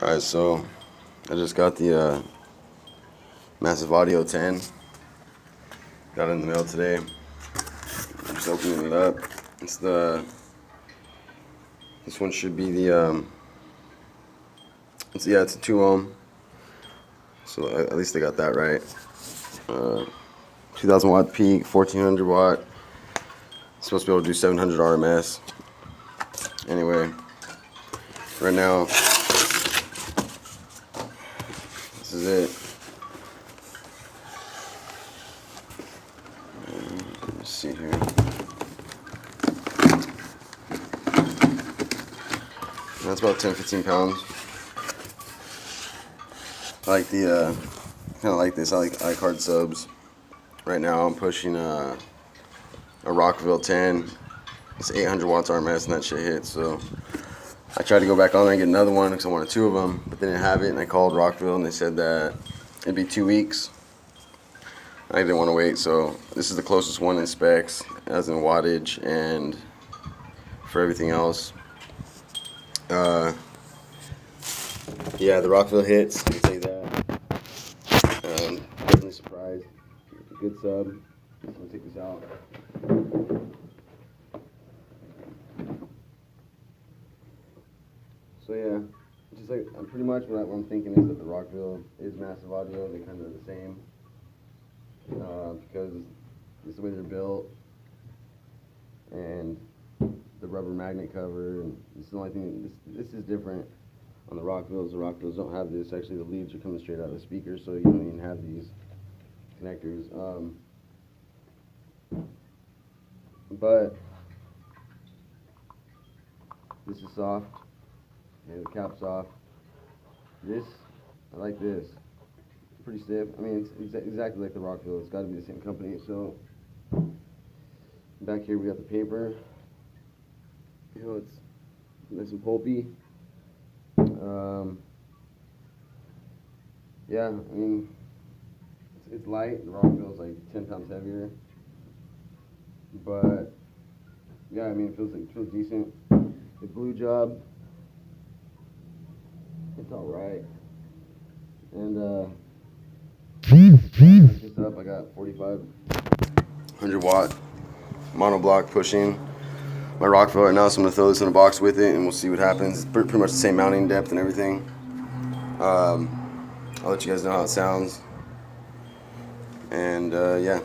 Alright, so I just got the Massive Audio 10. Got it in the mail today. I'm just opening it up. This one should be the it's a 2 ohm. So at least they got that right. 2000 watt peak, 1400 watt. It's supposed to be able to do 700 RMS. Anyway, right now this is it. Let's see here. That's about 10-15 pounds. I like the kind of like this. I like hard subs. Right now I'm pushing a Rockville 10. It's 800 watts RMS and that shit hits. So I tried to go back on there and get another one because I wanted 2 of them, but they didn't have it. And I called Rockville and they said that it'd be 2 weeks. I didn't want to wait, so this is the closest one in specs, as in wattage and for everything else. Yeah, the Rockville hits, I can tell you that. Definitely surprised. Good sub. I'm gonna take this out. So yeah, just like pretty much what I'm thinking is that the Rockville is Massive Audio. They kind of the same because it's the way they're built and the rubber magnet cover, and it's the only thing. This is different on the Rockvilles. The Rockvilles don't have this. Actually, the leads are coming straight out of the speaker, so you don't even have these connectors. But this is soft. Okay, the cap's off. This, I like this. It's pretty stiff. I mean, it's exactly like the Rockville. It's got to be the same company. So back here we got the paper. You know, it's nice and pulpy. Yeah, I mean, it's light. The Rockville's like 10 pounds heavier. But yeah, I mean, it feels decent. The glue job, it's all right. And pick this up. I got 4,500 watt monoblock pushing my Rockville right now, so I'm gonna throw this in a box with it, and we'll see what happens. It's pretty much the same mounting depth and everything. I'll let you guys know how it sounds. And yeah.